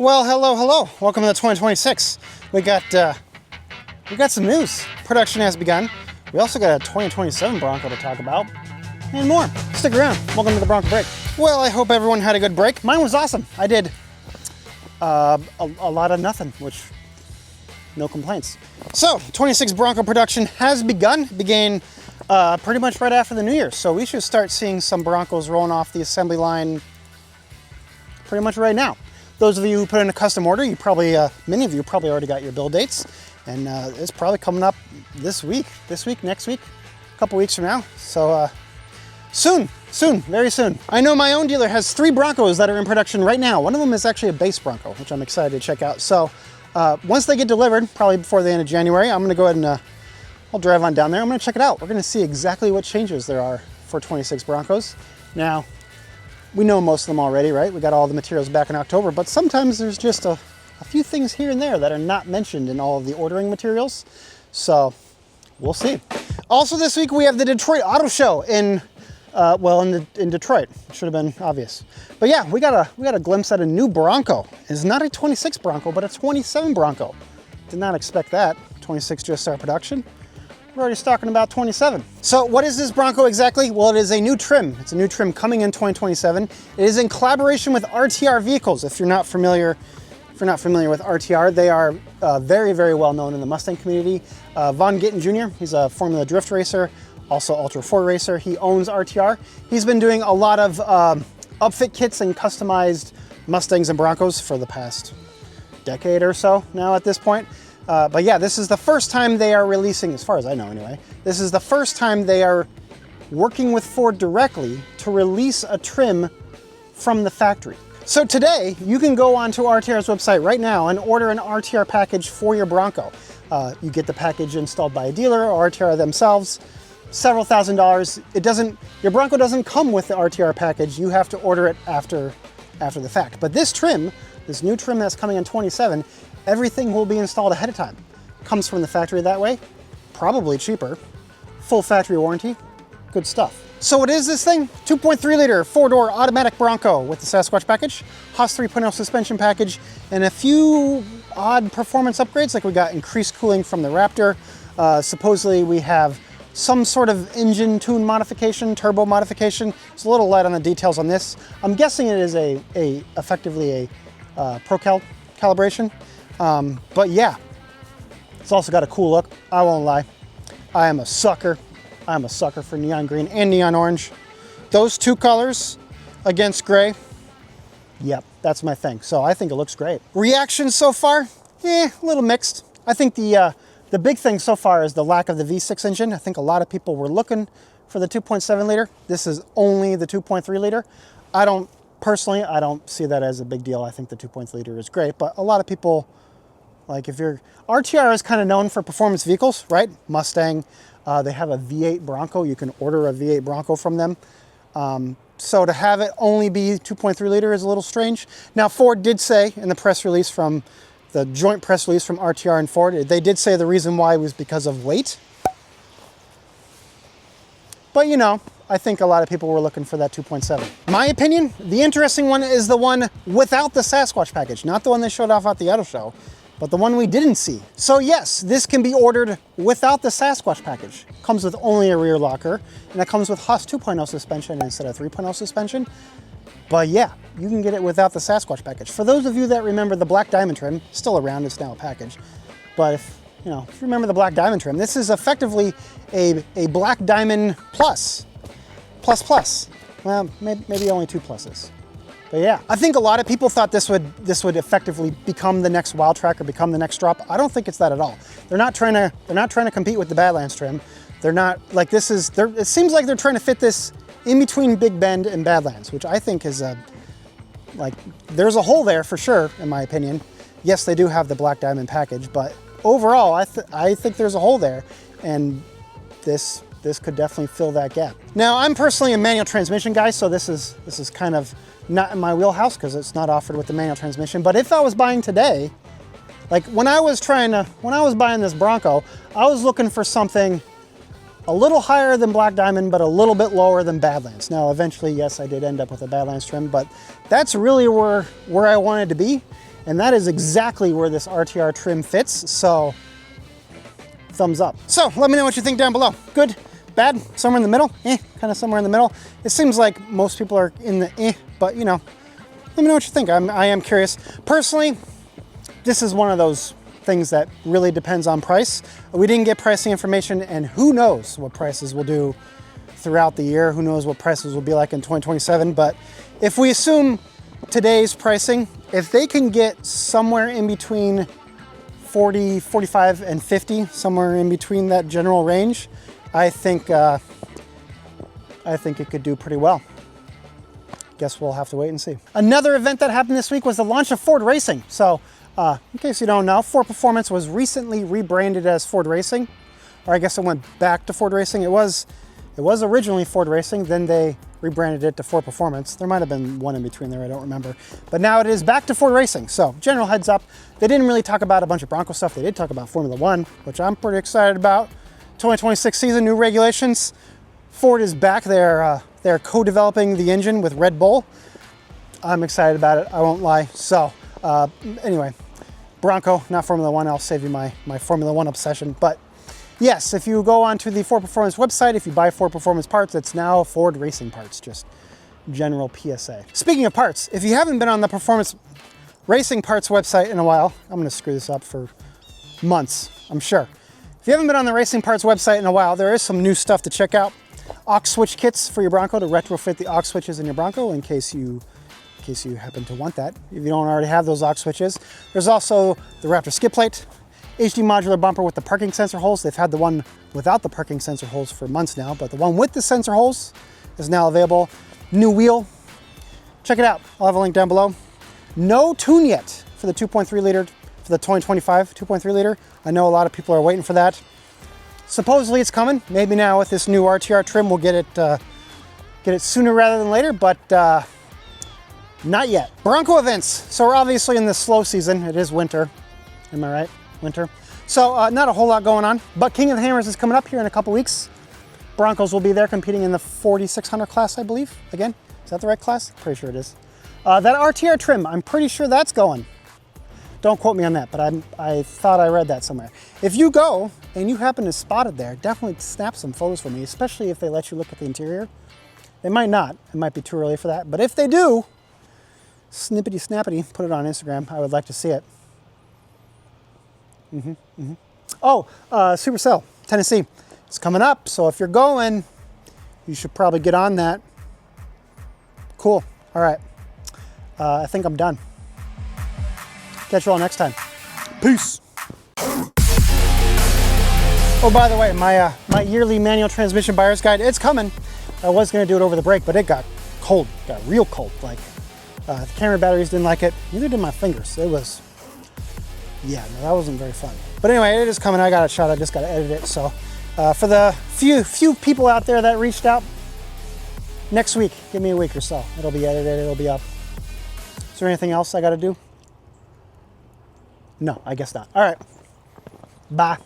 Well, hello. Welcome to the 2026. We got some news. Production has begun. We also got a 2027 Bronco to talk about and more. Stick around. Welcome to the Bronco Break. Well, I hope everyone had a good break. Mine was awesome. I did a lot of nothing, which no complaints. So, 26 Bronco production has begun. It began pretty much right after the New Year. So we should start seeing some Broncos rolling off the assembly line pretty much right now. Those of you who put in a custom order, you probably, many of you probably already got your build dates, and it's probably coming up this week, next week, a couple weeks from now. So soon, very soon. I know my own dealer has 3 Broncos that are in production right now. One of them is actually a base Bronco, which I'm excited to check out. So once they get delivered, probably before the end of January, I'm gonna go ahead and I'll drive on down there. I'm gonna check it out. We're gonna see exactly what changes there are for 26 Broncos. Now, we know most of them already, right? We got all the materials back in October, but sometimes there's just a few things here and there that are not mentioned in all of the ordering materials. So we'll see. Also this week we have the Detroit Auto Show in Detroit. It should have been obvious. But yeah, we got a glimpse at a new Bronco. It's not a 26 Bronco, but a 27 Bronco. Did not expect that. 26 just started production. We're already talking about 27. So what is this Bronco exactly? Well, it is a new trim. It's a new trim coming in 2027. It is in collaboration with RTR vehicles. If you're not familiar with RTR, they are very, very well known in the Mustang community. Von Gittin Jr., he's a Formula Drift racer, also Ultra 4 racer. He owns RTR. He's been doing a lot of upfit kits and customized Mustangs and Broncos for the past decade or so now at this point. But yeah, this is the first time they are releasing, as far as I know anyway, this is the first time they are working with Ford directly to release a trim from the factory. So today, you can go onto RTR's website right now and order an RTR package for your Bronco. You get the package installed by a dealer or RTR themselves, several $1,000s. Your Bronco doesn't come with the RTR package. You have to order it after the fact. But this trim, this new trim that's coming in 27, everything will be installed ahead of time. Comes from the factory that way, probably cheaper, full factory warranty, good stuff. So what is this thing? 2.3 liter 4-door automatic Bronco with the Sasquatch package, Haas 3.0 suspension package, and a few odd performance upgrades, like we got increased cooling from the Raptor. Supposedly we have some sort of engine tune modification, turbo modification. It's a little light on the details on this. I'm guessing it is effectively a Pro-Cal calibration. But yeah, it's also got a cool look. I won't lie. I am a sucker for neon green and neon orange. Those two colors against gray, yep, that's my thing. So I think it looks great. Reaction so far, a little mixed. I think the big thing so far is the lack of the V6 engine. I think a lot of people were looking for the 2.7 liter. This is only the 2.3 liter. Personally, I don't see that as a big deal. I think the 2.3 liter is great, but a lot of people, like RTR is kind of known for performance vehicles, right? Mustang, they have a V8 Bronco. You can order a V8 Bronco from them. So to have it only be 2.3 liter is a little strange. Now, Ford did say in the press release the joint press release from RTR and Ford, they did say the reason why was because of weight. But you know, I think a lot of people were looking for that 2.7. My opinion, the interesting one is the one without the Sasquatch package, not the one they showed off at the auto show, but the one we didn't see. So yes, this can be ordered without the Sasquatch package. Comes with only a rear locker, and it comes with Haas 2.0 suspension instead of 3.0 suspension. But yeah, you can get it without the Sasquatch package. For those of you that remember the Black Diamond trim, still around, it's now a package. But if you remember the Black Diamond trim, this is effectively a Black Diamond plus. Well, maybe only 2 pluses. But yeah, I think a lot of people thought this would effectively become the next Wild Track or become the next drop. I don't think it's that at all. They're not trying to compete with the Badlands trim. They're not like it seems like they're trying to fit this in between Big Bend and Badlands, which I think is there's a hole there for sure, in my opinion. Yes, they do have the Black Diamond package, but overall, I think there's a hole there, and this could definitely fill that gap. Now, I'm personally a manual transmission guy, so this is kind of not in my wheelhouse because it's not offered with the manual transmission. But if I was buying today, like when I was buying this Bronco, I was looking for something a little higher than Black Diamond, but a little bit lower than Badlands. Now, eventually, yes, I did end up with a Badlands trim, but that's really where I wanted to be. And that is exactly where this RTR trim fits, so thumbs up. So let me know what you think down below. Good, bad, somewhere in the middle, kind of somewhere in the middle. It seems like most people are in the but you know, let me know what you think. I am curious. Personally, this is one of those things that really depends on price. We didn't get pricing information, and who knows what prices will do throughout the year. Who knows what prices will be like in 2027. But if we assume today's pricing, if they can get somewhere in between 40, 45, and 50, somewhere in between that general range, I think it could do pretty well. Guess we'll have to wait and see. Another event that happened this week was the launch of Ford Racing. So in case you don't know, Ford Performance was recently rebranded as Ford Racing, or I guess it went back to Ford Racing. It was originally Ford Racing, then they rebranded it to Ford Performance. There might have been one in between there, I don't remember. But now it is back to Ford Racing. So general heads up, they didn't really talk about a bunch of Bronco stuff. They did talk about Formula One, which I'm pretty excited about. 2026 season, new regulations. Ford is back. They're co-developing the engine with Red Bull. I'm excited about it, I won't lie. So anyway, Bronco, not Formula One. I'll save you my Formula One obsession. But yes, if you go onto the Ford Performance website, if you buy Ford Performance parts, it's now Ford Racing parts, just general PSA. Speaking of parts, if you haven't been on the Performance Racing parts website in a while, I'm gonna screw this up for months, I'm sure. If you haven't been on the Racing parts website in a while, there is some new stuff to check out. Aux switch kits for your Bronco to retrofit the aux switches in your Bronco in case you happen to want that. If you don't already have those aux switches. There's also the Raptor skid plate, HD modular bumper with the parking sensor holes. They've had the one without the parking sensor holes for months now, but the one with the sensor holes is now available. New wheel, check it out. I'll have a link down below. No tune yet for the 2.3 liter, for the 2025 2.3 liter. I know a lot of people are waiting for that. Supposedly it's coming. Maybe now with this new RTR trim, we'll get it sooner rather than later, but not yet. Bronco events. So we're obviously in the slow season. It is winter. Am I right? Winter. So not a whole lot going on, but King of the Hammers is coming up here in a couple weeks. Broncos will be there competing in the 4600 class, I believe. Again, is that the right class? Pretty sure it is. That RTR trim, I'm pretty sure that's going. Don't quote me on that, but I thought I read that somewhere. If you go and you happen to spot it there, definitely snap some photos for me, especially if they let you look at the interior. They might not. It might be too early for that, but if they do, snippety snappity, put it on Instagram. I would like to see it. Oh, SuperCel, Tennessee. It's coming up, so if you're going, you should probably get on that. Cool. All right. I think I'm done. Catch you all next time. Peace. Oh, by the way, my yearly manual transmission buyer's guide, it's coming. I was going to do it over the break, but it got cold. It got real cold. Like, the camera batteries didn't like it. Neither did my fingers. It was, yeah, no, that wasn't very fun. But anyway, it is coming. I got it shot. I just got to edit it. So for the few people out there that reached out, next week, give me a week or so. It'll be edited. It'll be up. Is there anything else I got to do? No, I guess not. All right. Bye.